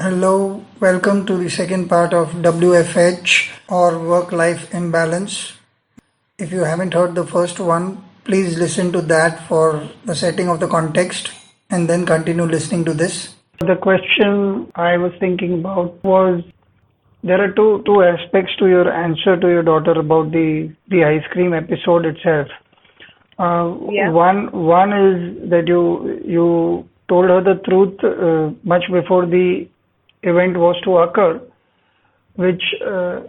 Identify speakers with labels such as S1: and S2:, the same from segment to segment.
S1: Hello, welcome to the second part of WFH or Work Life Imbalance. If you haven't heard the first one, please listen to that for the setting of the context and then continue listening to this. The question I was thinking about was there are two aspects to your answer to your daughter about the ice cream episode itself.
S2: Yeah,
S1: One is that you told her the truth much before the event was to occur, which uh,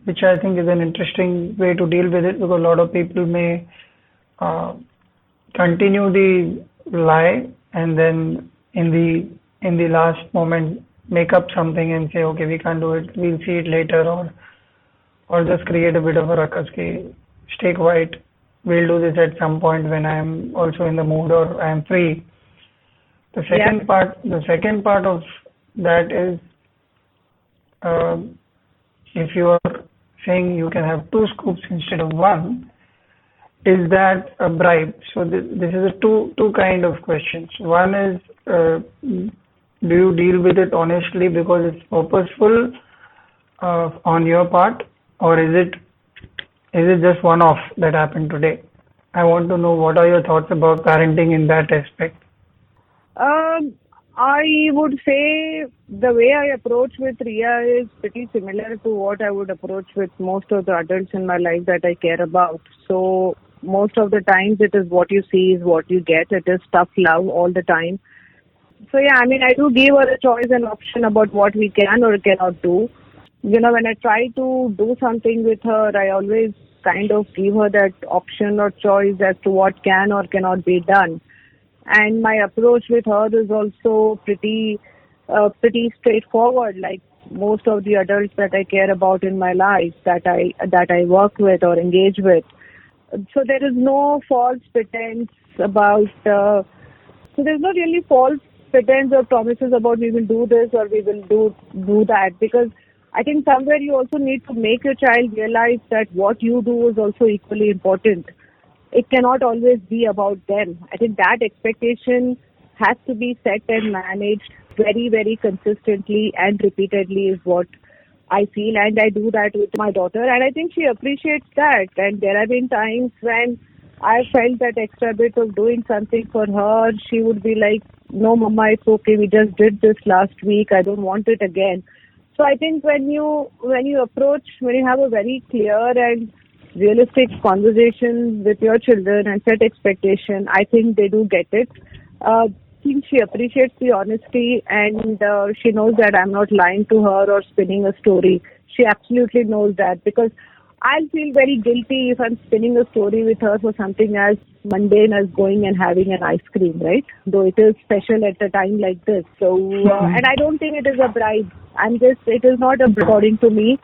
S1: which I think is an interesting way to deal with it because a lot of people may uh, continue the lie and then in the last moment make up something and say, okay, we can't do it, we'll see it later, or just create a bit of a ruckus. Ki, stay quiet. We'll do this at some point when I am also in the mood or I am free.
S2: yeah,
S1: The second part of that is uh, if you are saying you can have two scoops instead of one, is that a bribe? So this is a two kind of questions. One is do you deal with it honestly because it's purposeful on your part, or is it just one off that happened today? I want to know what are your thoughts about parenting in that aspect.
S2: Um, I would say the way I approach with Ria is pretty similar to what I would approach with most of the adults in my life that I care about. So most of the times it is what you see is what you get. It is tough love all the time. So yeah, I mean, I do give her a choice and option about what we can or cannot do. When I try to do something with her, I always kind of give her that option or choice as to what can or cannot be done. And my approach with her is also pretty straightforward, like most of the adults that I care about in my life, that I work with or engage with. So there is no false pretense about so there's no really false pretense or promises about we will do this or we will do that, because I think somewhere you also need to make your child realize that what you do is also equally important. It cannot always be about them. I think that expectation has to be set and managed very, very consistently and repeatedly is what I feel, and I do that with my daughter, and I think she appreciates that. And there have been times when I felt that extra bit of doing something for her. She would be like, "No, Mama, it's okay. We just did this last week. I don't want it again." So I think when you have a very clear and realistic conversation with your children and set expectation, I think they do get it. I think she appreciates the honesty, and she knows that I'm not lying to her or spinning a story. She absolutely knows that, because I'll feel very guilty if I'm spinning a story with her for something as mundane as going and having an ice cream, right? Though it is special at a time like this. So, and I don't think it is a bribe. It is not a bribe according to me.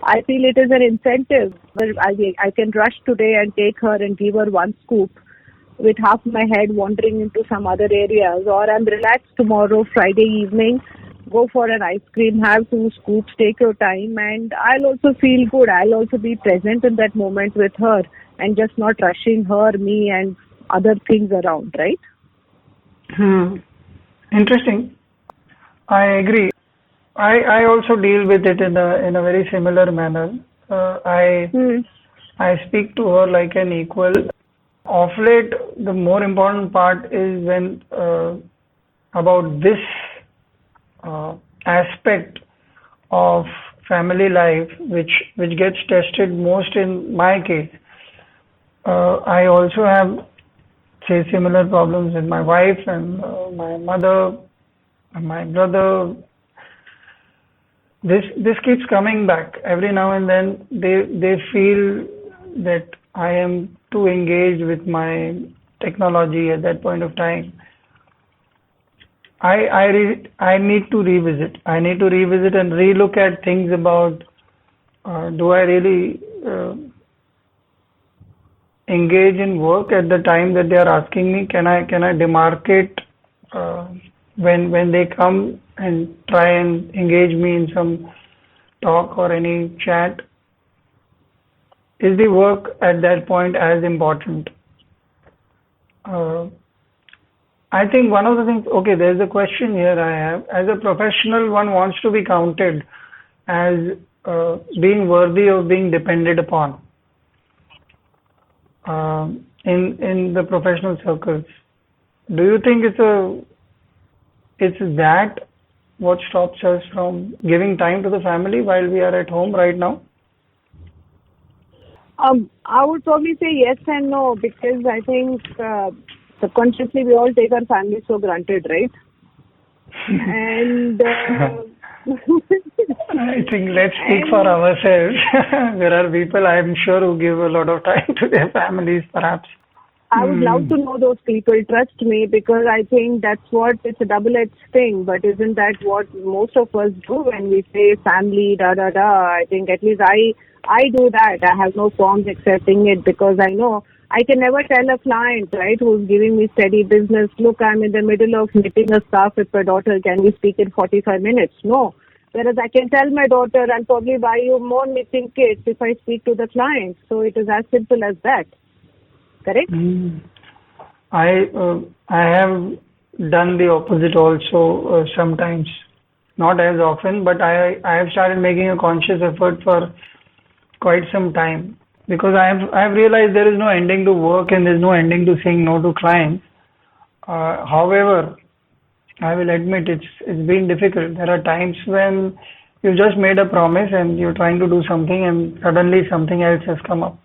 S2: I feel it is an incentive. Well, I can rush today and take her and give her one scoop with half my head wandering into some other areas, or I'm relaxed tomorrow, Friday evening, go for an ice cream, have two scoops, take your time, and I'll also feel good. I'll also be present in that moment with her and just not rushing her, me, and other things around, right?
S1: Hmm. Interesting. I agree. I also deal with it in a very similar manner. Uh, I
S2: Hmm.
S1: I speak to her like an equal. Of late, the more important part is when about this uh, aspect of family life, which gets tested most in my case. I also have say similar problems with my wife and my mother, and my brother. This keeps coming back every now and then. They feel that I am too engaged with my technology at that point of time. I need to revisit. I need to revisit and relook at things about do I really engage in work at the time that they are asking me? Can I demarcate uh, when they come and try and engage me in some talk or any chat? Is the work at that point as important? Uh, I think one of the things, okay, there's a question here I have. As a professional, one wants to be counted as being worthy of being depended upon in the professional circles. Do you think it's that what stops us from giving time to the family while we are at home right now?
S2: I would probably say yes and no because I think subconsciously we all take our families for granted, right? And
S1: I think let's speak for ourselves. There are people I'm sure who give a lot of time to their families, perhaps.
S2: I would love to know those people, trust me, because I think that's what, it's a double-edged thing, but isn't that what most of us do when we say family, da da da? I think at least I do that. I have no qualms accepting it because I know I can never tell a client, right, who's giving me steady business, look, I'm in the middle of knitting a scarf with my daughter, can we speak in 45 minutes? No. Whereas I can tell my daughter, I'll probably buy you more knitting kits if I speak to the client. So it is as simple as that. Correct?
S1: I have done the opposite also sometimes, not as often, but I have started making a conscious effort for quite some time because I have realized there is no ending to work and there's no ending to saying no to clients. However, I will admit it's been difficult. There are times when you just made a promise and you're trying to do something and suddenly something else has come up.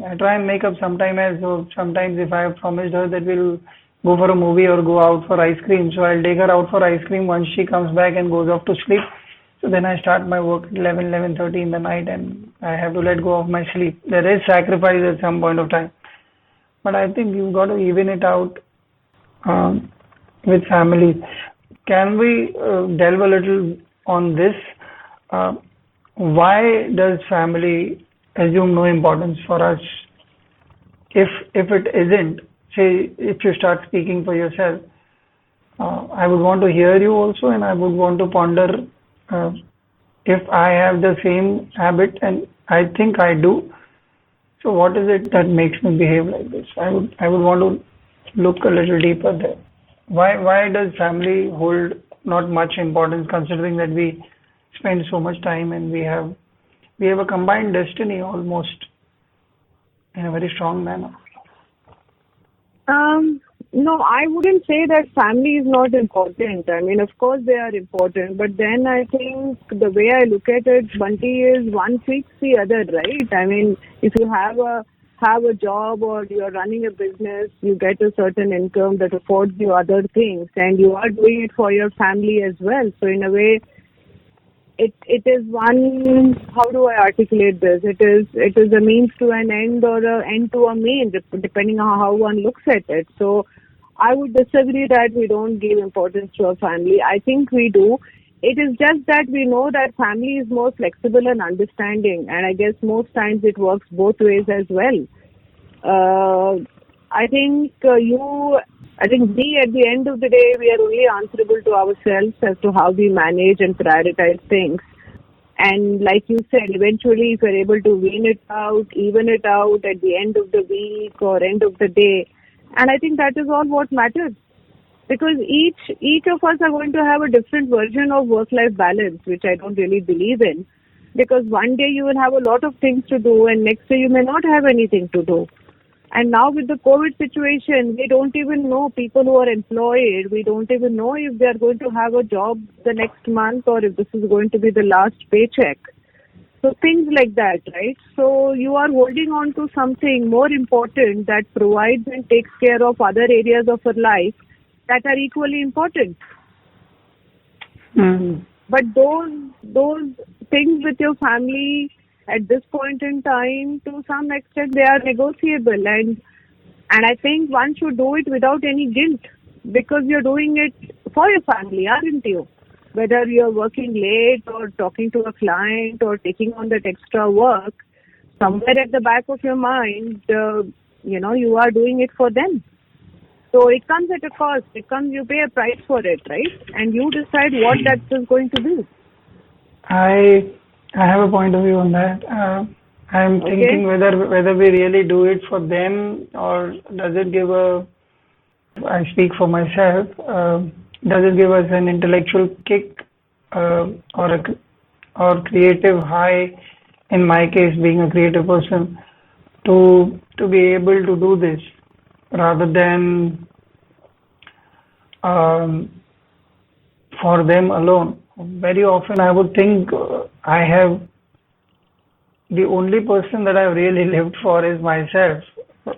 S1: I try and make up sometime as so sometimes if I have promised her that we'll go for a movie or go out for ice cream, so I'll take her out for ice cream once she comes back and goes off to sleep. So then I start my work at 11:30 in the night and I have to let go of my sleep. There is sacrifice at some point of time. But I think you've got to even it out with family. Can we delve a little on this? Why does family assume no importance for us? If it isn't, say if you start speaking for yourself, I would want to hear you also, and I would want to ponder if I have the same habit, and I think I do. So what is it that makes me behave like this? I would want to look a little deeper there. Why does family hold not much importance considering that we spend so much time and we have a combined destiny almost in a very strong manner?
S2: No, I wouldn't say that family is not important. I mean, of course they are important, but then I think the way I look at it, Bunty, is one fix the other, right? I mean, if you have a job or you are running a business, you get a certain income that affords you other things, and you are doing it for your family as well. So in a way, it is one, how do I articulate this? It is a means to an end or an end to a mean, depending on how one looks at it. So I would disagree that we don't give importance to our family. I think we do. It is just that we know that family is more flexible and understanding, and I guess most times it works both ways as well. I think we, at the end of the day, we are only answerable to ourselves as to how we manage and prioritize things. And like you said, eventually if we're able to even it out at the end of the week or end of the day, and I think that is all what matters. Because each of us are going to have a different version of work-life balance, which I don't really believe in. Because one day you will have a lot of things to do and next day you may not have anything to do. And now with the COVID situation, we don't even know people who are employed. We don't even know if they are going to have a job the next month or if this is going to be the last paycheck. So things like that, right? So you are holding on to something more important that provides and takes care of other areas of your life that are equally important.
S1: Mm.
S2: But those things with your family at this point in time, to some extent, they are negotiable, and I think one should do it without any guilt because you're doing it for your family, aren't you? Whether you're working late or talking to a client or taking on that extra work, somewhere at the back of your mind, you are doing it for them. So it comes at a cost. You pay a price for it, right? And you decide what that is going to be.
S1: I have a point of view on that. I'm thinking whether we really do it for them or does it give a I speak for myself. Does it give us an intellectual kick or creative high? In my case, being a creative person, to be able to do this rather than um, for them alone. Very often, I would think I have the only person that I've really lived for is myself,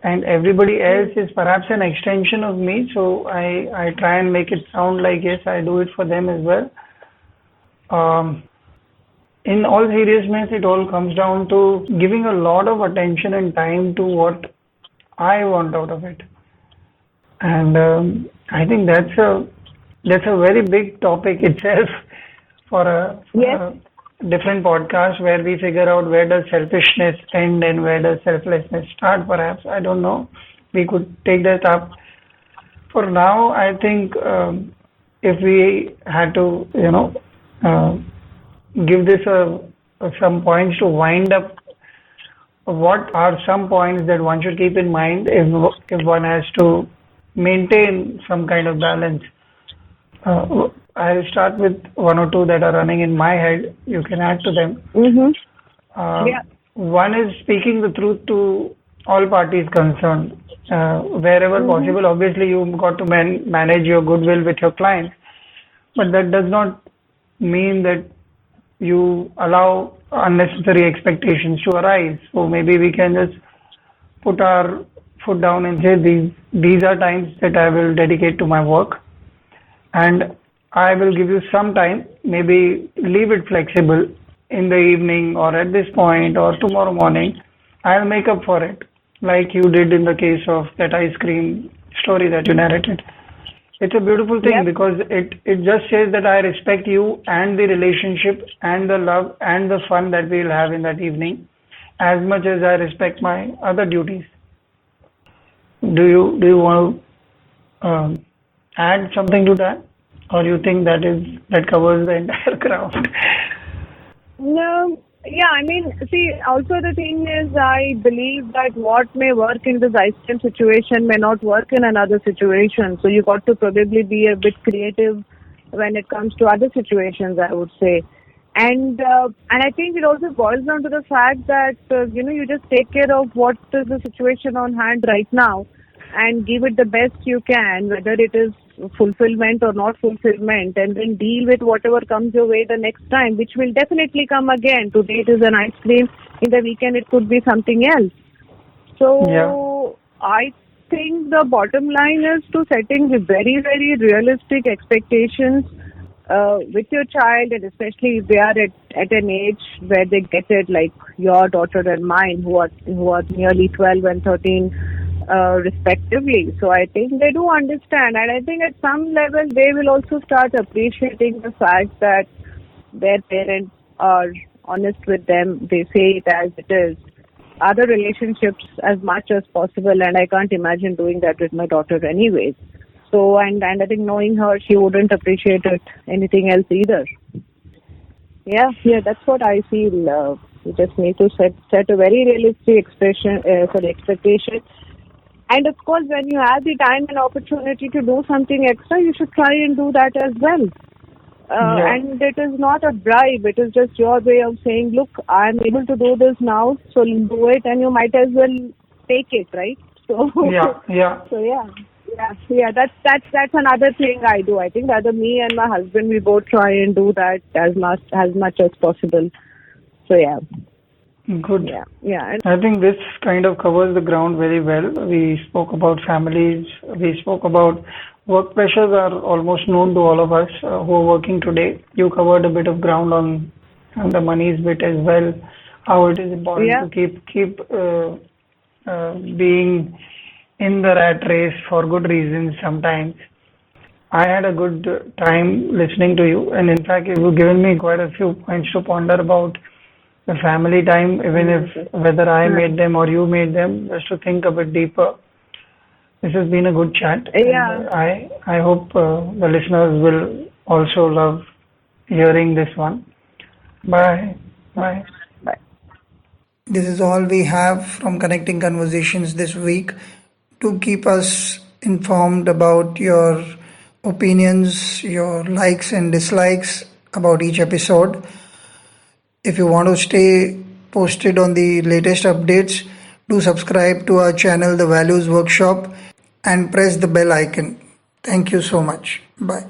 S1: and everybody else is perhaps an extension of me. So I try and make it sound like yes, I do it for them as well. Um, in all seriousness, it all comes down to giving a lot of attention and time to what I want out of it. And I think that's a very big topic itself for
S2: Yes.
S1: a different podcast where we figure out where does selfishness end and where does selflessness start. Perhaps I don't know. We could take that up. For now, I think if we had to, uh, give this some points to wind up, what are some points that one should keep in mind if one has to maintain some kind of balance? I'll start with one or two that are running in my head. You can add to them.
S2: Mhm.
S1: Uh,
S2: Yeah.
S1: One is speaking the truth to all parties concerned, wherever
S2: Mhm.
S1: possible. Obviously, you've got to manage your goodwill with your clients, but that does not mean that you allow unnecessary expectations to arise. So maybe we can just put our foot down and say these are times that I will dedicate to my work, and I will give you some time, maybe leave it flexible in the evening or at this point or tomorrow morning. I'll make up for it, like you did in the case of that ice cream story that you narrated. It's a beautiful thing
S2: Yep.
S1: because it just says that I respect you and the relationship and the love and the fun that we'll have in that evening as much as I respect my other duties. Do you want to add something to that, or you think that covers the entire ground?
S2: No, yeah, I mean, see, also the thing is, I believe that what may work in this ice cream situation may not work in another situation. So you got to probably be a bit creative when it comes to other situations, I would say. And I think it also boils down to the fact that you just take care of what is the situation on hand right now, and give it the best you can, whether it is fulfillment or not fulfillment, and then deal with whatever comes your way the next time, which will definitely come again. Today it is an ice cream, in the weekend it could be something else.
S1: Yeah,
S2: So I think the bottom line is to setting the very, very realistic expectations with your child, and especially if they are at an age where they get it, like your daughter and mine, who are nearly 12 and 13 respectively. So I think they do understand, and I think at some level they will also start appreciating the fact that their parents are honest with them. They say it as it is. Other relationships as much as possible, and I can't imagine doing that with my daughter anyways. So and I think knowing her, she wouldn't appreciate it anything else either. Yeah, that's what I feel. You just need to set a very realistic expectation. And of course, when you have the time and opportunity to do something extra, you should try and do that as well.
S1: yeah,
S2: And it is not a bribe. It is just your way of saying, look, I'm able to do this now, so do it, and you might as well take it, right? So,
S1: yeah, yeah.
S2: so yeah. That's another thing I do. I think either me and my husband, we both try and do that as much as possible. So
S1: Good.
S2: yeah.
S1: I think this kind of covers the ground very well. We spoke about families, we spoke about work pressures are almost known to all of us who are working today. You covered a bit of ground on the money's bit as well, how it is important
S2: Yeah.
S1: to keep being in the rat race for good reasons sometimes. I had a good time listening to you, and in fact, you've given me quite a few points to ponder about the family time, even if whether I made them or you made them, just to think a bit deeper. This has been a good chat, and
S2: Yeah.
S1: I hope the listeners will also love hearing this one. Bye. Bye.
S2: Bye.
S1: This is all we have from Connecting Conversations this week. To keep us informed about your opinions, your likes and dislikes about each episode. If you want to stay posted on the latest updates, do subscribe to our channel, The Values Workshop, and press the bell icon. Thank you so much. Bye.